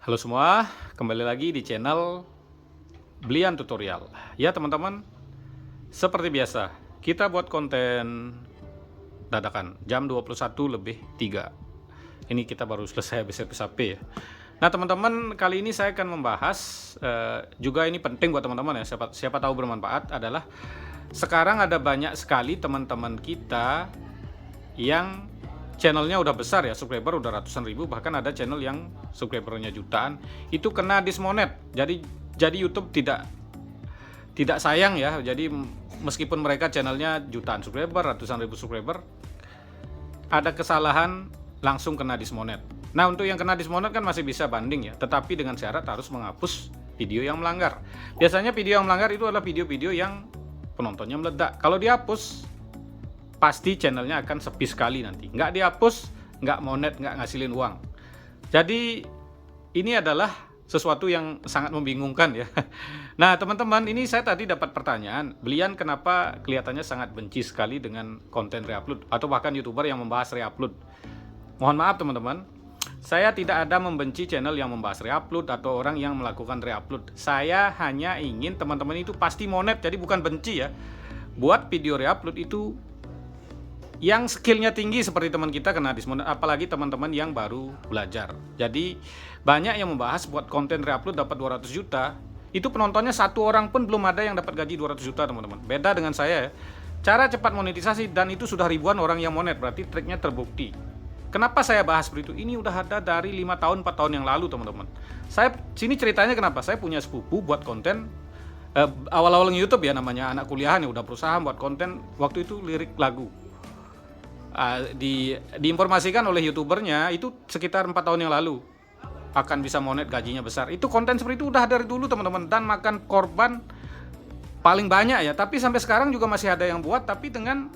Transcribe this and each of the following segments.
Halo semua, kembali lagi di channel Blian Tutorial. Ya teman-teman, seperti biasa, kita buat konten dadakan jam 21:03. Ini kita baru selesai habis SAP ya. Nah teman-teman, kali ini saya akan membahas juga ini penting buat teman-teman ya, siapa tahu bermanfaat, adalah sekarang ada banyak sekali teman-teman kita yang channelnya udah besar ya, subscriber udah ratusan ribu, bahkan ada channel yang subscribernya jutaan, itu kena dismonet. Jadi YouTube tidak sayang ya. Jadi meskipun mereka channelnya jutaan subscriber, ratusan ribu subscriber, ada kesalahan langsung kena dismonet. Nah, untuk yang kena dismonet kan masih bisa banding ya, tetapi dengan syarat harus menghapus video yang melanggar. Biasanya video yang melanggar itu adalah video-video yang penontonnya meledak. Kalau dihapus, pasti channelnya akan sepi sekali nanti. Nggak dihapus, nggak monet, nggak ngasilin uang. Jadi ini adalah sesuatu yang sangat membingungkan ya. Nah teman-teman, ini saya tadi dapat pertanyaan, Blian kenapa kelihatannya sangat benci sekali dengan konten reupload, atau bahkan YouTuber yang membahas reupload. Mohon maaf teman-teman, saya tidak ada membenci channel yang membahas reupload atau orang yang melakukan reupload. Saya hanya ingin teman-teman itu pasti monet, jadi bukan benci ya. Buat video reupload itu yang skillnya tinggi seperti teman kita kena dismonet, apalagi teman-teman yang baru belajar. Jadi banyak yang membahas buat konten reupload dapat 200 juta, itu penontonnya satu orang pun belum ada yang dapat gaji 200 juta teman-teman. Beda dengan saya ya, cara cepat monetisasi, dan itu sudah ribuan orang yang monet, berarti triknya terbukti. Kenapa saya bahas seperti itu? Ini udah ada dari 5 tahun 4 tahun yang lalu teman-teman. Saya sini ceritanya kenapa saya punya sepupu buat konten awal-awal YouTube ya, namanya anak kuliahan ya, udah berusaha buat konten waktu itu lirik lagu. Diinformasikan oleh YouTubernya itu sekitar 4 tahun yang lalu akan bisa monet, gajinya besar. Itu konten seperti itu udah dari dulu teman-teman, dan makan korban paling banyak ya. Tapi sampai sekarang juga masih ada yang buat, tapi dengan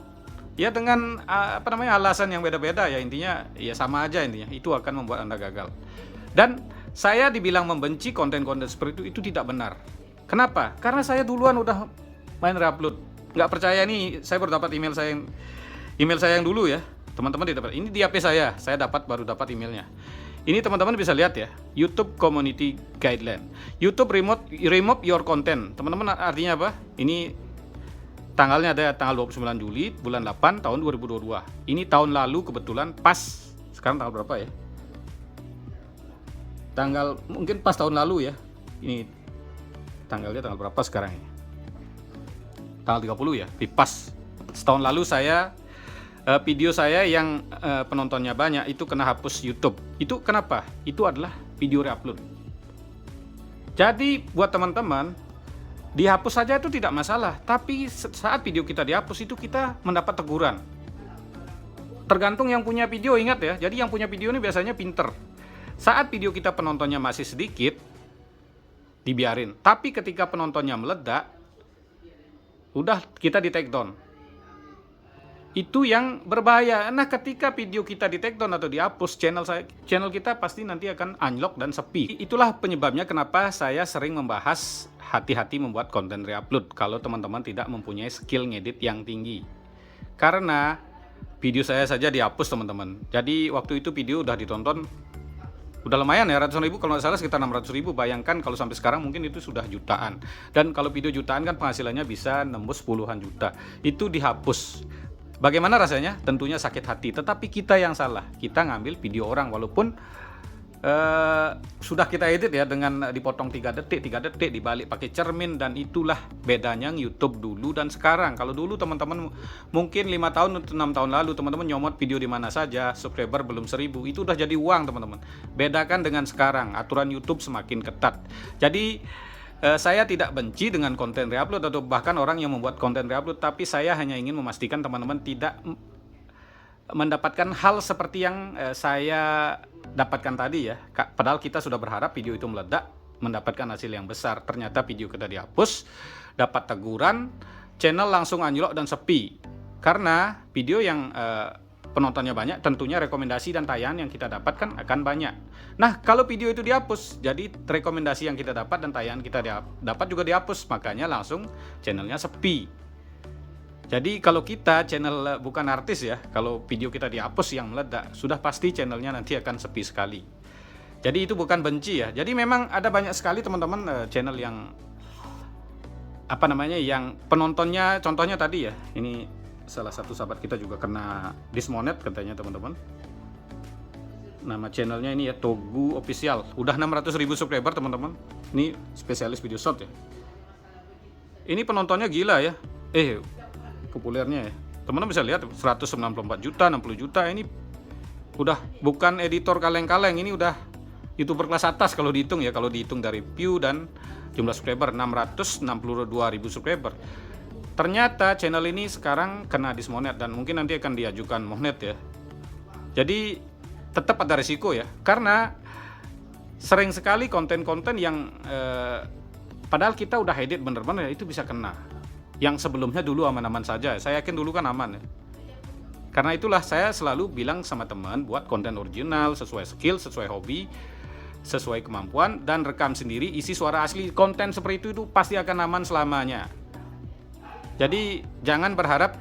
alasan yang beda-beda ya. Intinya ya sama aja, intinya itu akan membuat Anda gagal. Dan saya dibilang membenci konten-konten seperti itu tidak benar. Kenapa? Karena saya duluan udah main reupload. Nggak percaya nih, saya baru dapat email saya yang dulu ya, teman-teman didapat. Ini di HP saya baru dapat emailnya. Ini teman-teman bisa lihat ya, YouTube Community Guideline. YouTube remove your content. Teman-teman, artinya apa? Ini tanggalnya ada tanggal 29 Juli bulan 8 tahun 2022. Ini tahun lalu kebetulan pas, sekarang tanggal berapa ya? Mungkin pas tahun lalu ya. Ini tanggalnya tanggal berapa sekarang ya? Tanggal 30 ya, pas setahun lalu video saya yang penontonnya banyak itu kena hapus YouTube. Itu kenapa? Itu adalah video reupload. Jadi buat teman-teman, dihapus saja itu tidak masalah, tapi saat video kita dihapus itu kita mendapat teguran. Tergantung yang punya video, ingat ya. Jadi yang punya video ini biasanya pinter. Saat video kita penontonnya masih sedikit, dibiarin. Tapi ketika penontonnya meledak, udah kita di take down. Itu yang berbahaya. Nah, ketika video kita di take down atau dihapus, channel kita pasti nanti akan unlock dan sepi. Itulah penyebabnya kenapa saya sering membahas hati-hati membuat konten reupload kalau teman-teman tidak mempunyai skill ngedit yang tinggi. Karena video saya saja dihapus teman-teman. Jadi waktu itu video udah ditonton udah lumayan ya, ratusan ribu, kalau nggak salah sekitar 600 ribu. Bayangkan kalau sampai sekarang mungkin itu sudah jutaan. Dan kalau video jutaan kan penghasilannya bisa nembus puluhan juta. Itu dihapus. Bagaimana rasanya? Tentunya sakit hati, tetapi kita yang salah. Kita ngambil video orang, walaupun sudah kita edit ya, dengan dipotong 3 detik, dibalik pakai cermin, dan itulah bedanya YouTube dulu dan sekarang. Kalau dulu teman-teman mungkin 5 tahun atau 6 tahun lalu, teman-teman nyomot video di mana saja, subscriber belum 1000, itu udah jadi uang teman-teman. Bedakan dengan sekarang, aturan YouTube semakin ketat. Jadi saya tidak benci dengan konten reupload atau bahkan orang yang membuat konten reupload, tapi saya hanya ingin memastikan teman-teman tidak mendapatkan hal seperti yang saya dapatkan tadi ya. Padahal kita sudah berharap video itu meledak, mendapatkan hasil yang besar. Ternyata video kita dihapus, dapat teguran, channel langsung anjlok dan sepi. Karena video yang penontonnya banyak, tentunya rekomendasi dan tayangan yang kita dapatkan akan banyak. Nah, kalau video itu dihapus, jadi rekomendasi yang kita dapat dan tayangan kita dapat juga dihapus, makanya langsung channelnya sepi. Jadi kalau kita channel bukan artis ya, kalau video kita dihapus yang meledak, sudah pasti channelnya nanti akan sepi sekali. Jadi itu bukan benci ya. Jadi memang ada banyak sekali teman-teman channel yang apa namanya, yang penontonnya, contohnya tadi ya, ini salah satu sahabat kita juga kena dismonet katanya teman-teman. Nama channelnya ini ya, Togu Official, udah 600.000 subscriber teman-teman. Ini spesialis video short ya. Ini penontonnya gila ya, populernya ya. Teman-teman bisa lihat 194 juta, 60 juta. Ini udah bukan editor kaleng-kaleng, ini udah YouTuber kelas atas kalau dihitung ya, kalau dihitung dari view dan jumlah subscriber. 662.000 subscriber. Ternyata channel ini sekarang kena dismonet dan mungkin nanti akan diajukan monet ya. Jadi tetap ada risiko ya, karena sering sekali konten-konten yang padahal kita udah edit bener-bener ya, itu bisa kena. Yang sebelumnya dulu aman-aman saja, saya yakin dulu kan aman ya. Karena itulah saya selalu bilang sama teman, buat konten original sesuai skill, sesuai hobi, sesuai kemampuan, dan rekam sendiri, isi suara asli. Konten seperti itu pasti akan aman selamanya. Jadi jangan berharap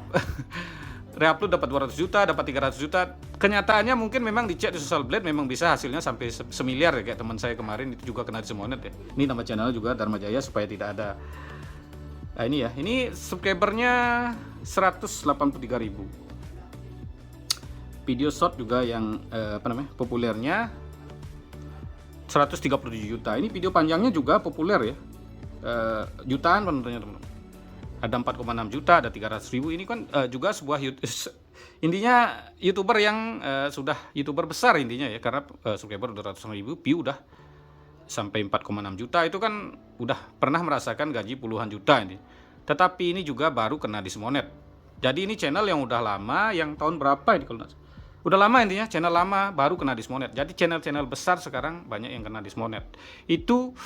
reupload dapat 200 juta, dapat 300 juta. Kenyataannya mungkin memang dicek di Social Blade memang bisa hasilnya sampai semiliar ya, kayak teman saya kemarin itu juga kena dismonet ya. Ini nama channel juga Dharma Jaya, supaya tidak ada. Nah ini ya, ini subscribernya 183.000. Video short juga yang populernya 137 juta. Ini video panjangnya juga populer ya, jutaan penontonnya teman-teman. Ada 4,6 juta, ada 300.000. Ini kan juga sebuah intinya YouTuber yang sudah YouTuber besar intinya ya, karena subscriber udah 100.000, view udah sampai 4,6 juta. Itu kan udah pernah merasakan gaji puluhan juta ini. Tetapi ini juga baru kena dismonet. Jadi ini channel yang udah lama, yang tahun berapa ini kalau udah lama, intinya channel lama baru kena dismonet. Jadi channel-channel besar sekarang banyak yang kena dismonet. Itu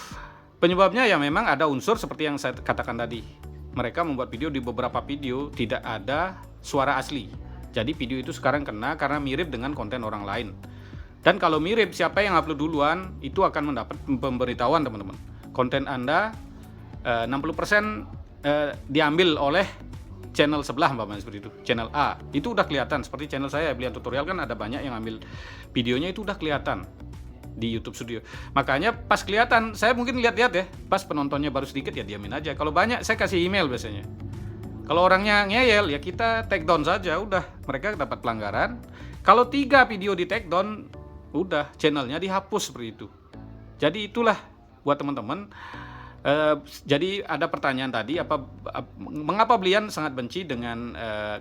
penyebabnya ya memang ada unsur seperti yang saya katakan tadi. Mereka membuat video, di beberapa video tidak ada suara asli. Jadi video itu sekarang kena karena mirip dengan konten orang lain. Dan kalau mirip, siapa yang upload duluan itu akan mendapat pemberitahuan teman-teman. Konten Anda 60% diambil oleh channel sebelah seperti itu, channel A. Itu udah kelihatan, seperti channel saya Blian Tutorial kan ada banyak yang ambil videonya, itu udah kelihatan di YouTube Studio. Makanya pas kelihatan, saya mungkin lihat-lihat ya, pas penontonnya baru sedikit ya diamin aja. Kalau banyak saya kasih email biasanya. Kalau orangnya ngeyel ya kita take down saja, udah mereka dapat pelanggaran. Kalau 3 video di take down, udah channelnya dihapus seperti itu. Jadi itulah buat teman-teman. Jadi ada pertanyaan tadi, mengapa Blian sangat benci dengan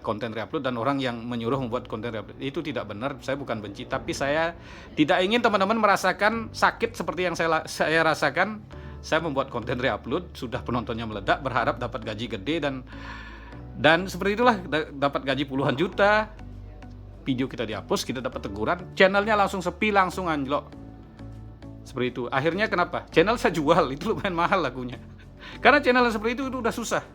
konten reupload dan orang yang menyuruh membuat konten reupload? Itu tidak benar, saya bukan benci, tapi saya tidak ingin teman-teman merasakan sakit seperti yang saya rasakan. Saya membuat konten reupload, sudah penontonnya meledak, berharap dapat gaji gede dan seperti itulah, dapat gaji puluhan juta. Video kita dihapus, kita dapat teguran, channelnya langsung sepi, langsung anjlok. Seperti itu. Akhirnya kenapa? Channel saya jual, itu lumayan mahal lagunya. Karena channel seperti itu udah susah.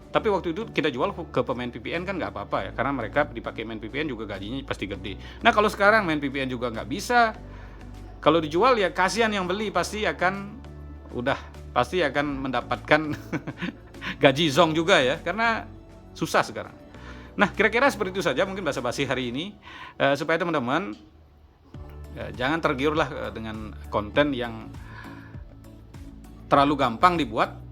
Tapi waktu itu kita jual ke pemain VPN kan nggak apa-apa ya, karena mereka dipakai main VPN juga gajinya pasti gede. Nah kalau sekarang main VPN juga nggak bisa, kalau dijual ya kasihan yang beli, pasti akan mendapatkan gaji zong juga ya, karena susah sekarang. Nah kira-kira seperti itu saja mungkin basa-basi hari ini, supaya teman-teman jangan tergiurlah dengan konten yang terlalu gampang dibuat.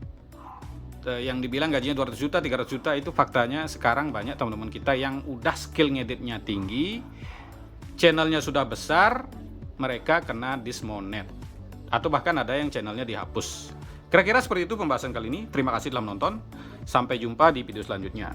Yang dibilang gajinya 200 juta, 300 juta, itu faktanya sekarang banyak teman-teman kita yang udah skill ngeditnya tinggi, channelnya sudah besar, mereka kena dismonet. Atau bahkan ada yang channelnya dihapus. Kira-kira seperti itu pembahasan kali ini. Terima kasih telah menonton. Sampai jumpa di video selanjutnya.